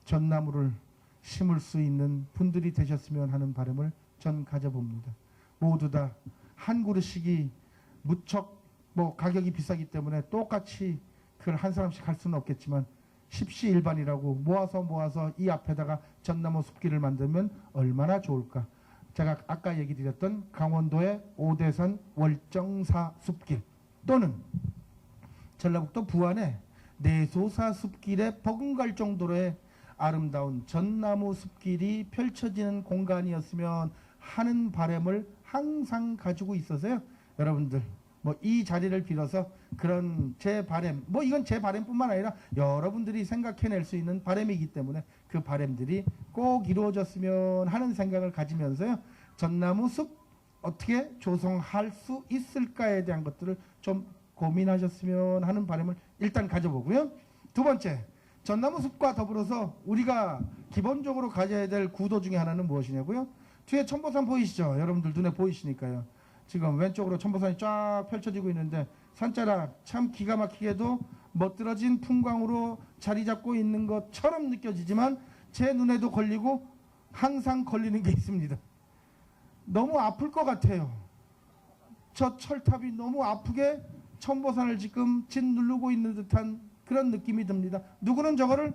전나무를 심을 수 있는 분들이 되셨으면 하는 바람을 전 가져봅니다. 모두 다 한 그릇씩이 무척 뭐 가격이 비싸기 때문에 똑같이 그걸 한 사람씩 할 수는 없겠지만 십시일반이라고 모아서 이 앞에다가 전나무 숲길을 만들면 얼마나 좋을까. 제가 아까 얘기 드렸던 강원도의 오대산 월정사 숲길 또는 전라북도 부안의 내소사 숲길에 버금갈 정도로의 아름다운 전나무 숲길이 펼쳐지는 공간이었으면 하는 바람을 항상 가지고 있어서요. 여러분들 뭐 이 자리를 빌어서 그런 제 바람, 뭐 이건 제 바람뿐만 아니라 여러분들이 생각해낼 수 있는 바람이기 때문에 그 바람들이 꼭 이루어졌으면 하는 생각을 가지면서요. 전나무 숲 어떻게 조성할 수 있을까에 대한 것들을 좀 고민하셨으면 하는 바람을 일단 가져보고요. 두 번째, 전나무 숲과 더불어서 우리가 기본적으로 가져야 될 구도 중에 하나는 무엇이냐고요? 뒤에 천보산 보이시죠? 여러분들 눈에 보이시니까요. 지금 왼쪽으로 천보산이 쫙 펼쳐지고 있는데 산자락 참 기가 막히게도 멋들어진 풍광으로 자리 잡고 있는 것처럼 느껴지지만 제 눈에도 걸리고 항상 걸리는 게 있습니다. 너무 아플 것 같아요. 저 철탑이 너무 아프게 천보산을 지금 짓누르고 있는 듯한 그런 느낌이 듭니다. 누구는 저거를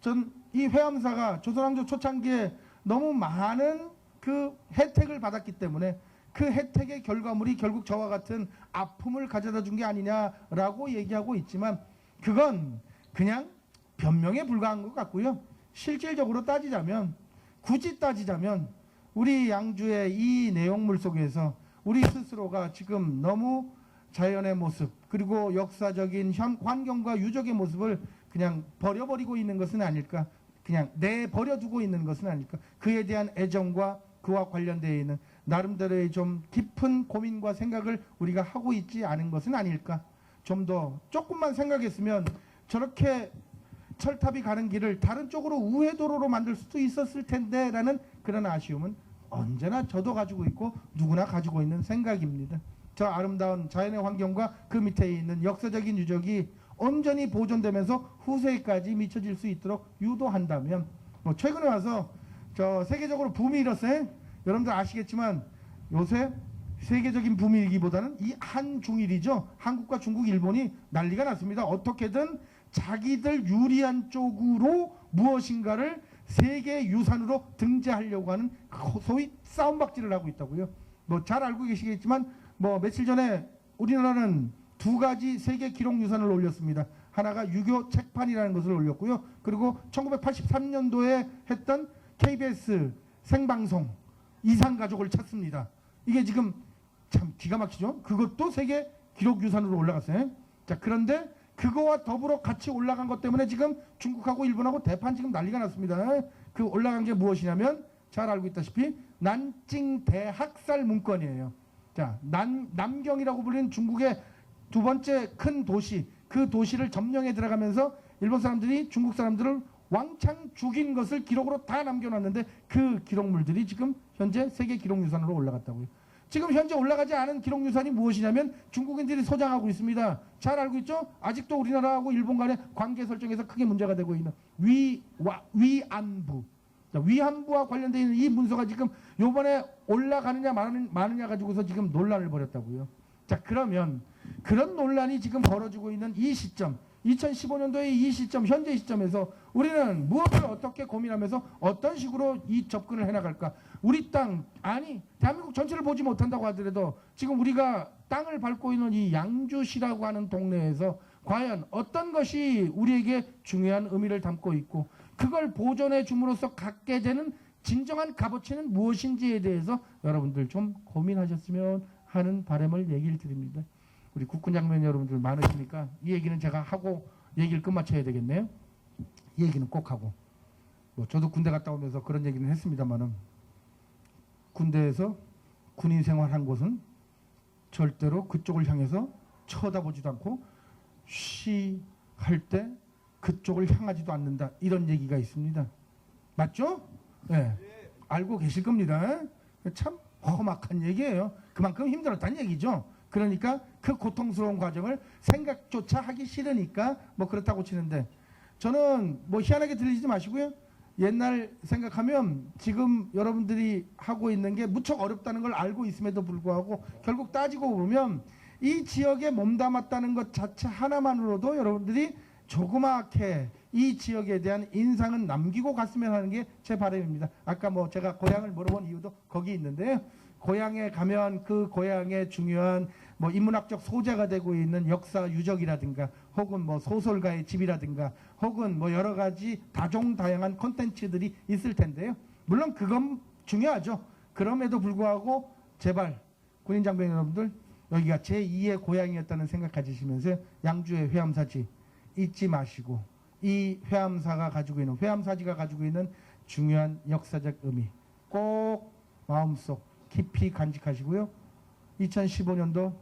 전 이 회암사가 조선왕조 초창기에 너무 많은 그 혜택을 받았기 때문에 그 혜택의 결과물이 결국 저와 같은 아픔을 가져다 준 게 아니냐라고 얘기하고 있지만 그건 그냥 변명에 불과한 것 같고요. 실질적으로 따지자면 굳이 따지자면 우리 양주의 이 내용물 속에서 우리 스스로가 지금 너무 자연의 모습 그리고 역사적인 환경과 유적의 모습을 그냥 버려버리고 있는 것은 아닐까, 그냥 내버려두고 있는 것은 아닐까, 그에 대한 애정과 그와 관련되어 있는 나름대로의 좀 깊은 고민과 생각을 우리가 하고 있지 않은 것은 아닐까. 좀 더 조금만 생각했으면 저렇게 철탑이 가는 길을 다른 쪽으로 우회도로로 만들 수도 있었을 텐데 라는 그런 아쉬움은 언제나 저도 가지고 있고 누구나 가지고 있는 생각입니다. 저 아름다운 자연의 환경과 그 밑에 있는 역사적인 유적이 온전히 보존되면서 후세까지 미쳐질 수 있도록 유도한다면, 뭐 최근에 와서 저 세계적으로 붐이 일었어요. 여러분들 아시겠지만 요새 세계적인 붐이기보다는 이 한중일이죠. 한국과 중국, 일본이 난리가 났습니다. 어떻게든 자기들 유리한 쪽으로 무엇인가를 세계 유산으로 등재하려고 하는 소위 싸움박질을 하고 있다고요. 뭐 잘 알고 계시겠지만 뭐 며칠 전에 우리나라는 두 가지 세계 기록 유산을 올렸습니다. 하나가 유교 책판이라는 것을 올렸고요. 그리고 1983년도에 했던 KBS 생방송 이산가족을 찾습니다. 이게 지금 참 기가 막히죠. 그것도 세계 기록 유산으로 올라갔어요. 자, 그런데 그거와 더불어 같이 올라간 것 때문에 지금 중국하고 일본하고 대판 지금 난리가 났습니다. 그 올라간 게 무엇이냐면 잘 알고 있다시피 난징 대학살 문건이에요. 자, 남경이라고 불리는 중국의 두 번째 큰 도시, 그 도시를 점령해 들어가면서 일본 사람들이 중국 사람들을 왕창 죽인 것을 기록으로 다 남겨놨는데 그 기록물들이 지금 현재 세계 기록유산으로 올라갔다고요. 지금 현재 올라가지 않은 기록유산이 무엇이냐면 중국인들이 소장하고 있습니다. 잘 알고 있죠? 아직도 우리나라하고 일본 간의 관계 설정에서 크게 문제가 되고 있는 위안부. 위안부와 관련되어 있는 이 문서가 지금 요번에 올라가느냐 마느냐 가지고서 지금 논란을 벌였다고요. 자, 그러면 그런 논란이 지금 벌어지고 있는 이 시점, 2015년도의 이 시점, 현재 시점에서 우리는 무엇을 어떻게 고민하면서 어떤 식으로 이 접근을 해나갈까? 우리 땅, 아니 대한민국 전체를 보지 못한다고 하더라도 지금 우리가 땅을 밟고 있는 이 양주시라고 하는 동네에서 과연 어떤 것이 우리에게 중요한 의미를 담고 있고 그걸 보존해 줌으로써 갖게 되는 진정한 값어치는 무엇인지에 대해서 여러분들 좀 고민하셨으면 하는 바람을 얘기를 드립니다. 우리 국군장병 여러분들 많으시니까 이 얘기는 제가 하고 얘기를 끝마쳐야 되겠네요. 이 얘기는 꼭 하고, 뭐 저도 군대 갔다 오면서 그런 얘기는 했습니다만은 군대에서 군인 생활한 곳은 절대로 그쪽을 향해서 쳐다보지도 않고 쉬할 때 그쪽을 향하지도 않는다, 이런 얘기가 있습니다. 맞죠? 네. 알고 계실 겁니다. 참 험악한 얘기예요. 그만큼 힘들었다는 얘기죠. 그러니까 그 고통스러운 과정을 생각조차 하기 싫으니까 뭐 그렇다고 치는데, 저는 뭐 희한하게 들리지 마시고요. 옛날 생각하면 지금 여러분들이 하고 있는 게 무척 어렵다는 걸 알고 있음에도 불구하고 결국 따지고 보면 이 지역에 몸담았다는 것 자체 하나만으로도 여러분들이 조그맣게 이 지역에 대한 인상은 남기고 갔으면 하는 게 제 바람입니다. 아까 뭐 제가 고향을 물어본 이유도 거기 있는데요. 고향에 가면 그 고향의 중요한 뭐 인문학적 소재가 되고 있는 역사 유적이라든가 혹은 뭐 소설가의 집이라든가 혹은 뭐 여러 가지 다종다양한 콘텐츠들이 있을 텐데요. 물론 그건 중요하죠. 그럼에도 불구하고 제발 군인 장병 여러분들 여기가 제2의 고향이었다는 생각 가지시면서 양주의 회암사지 잊지 마시고 이 회암사가 가지고 있는 회암사지가 가지고 있는 중요한 역사적 의미 꼭 마음속 깊이 간직하시고요. 2015년도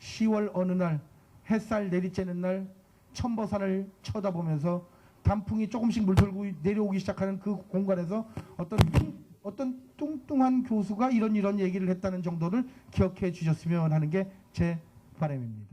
10월 어느 날 햇살 내리쬐는 날 천보산을 쳐다보면서 단풍이 조금씩 물들고 내려오기 시작하는 그 공간에서 어떤 뚱뚱한 교수가 이런 얘기를 했다는 정도를 기억해 주셨으면 하는 게 제 바람입니다.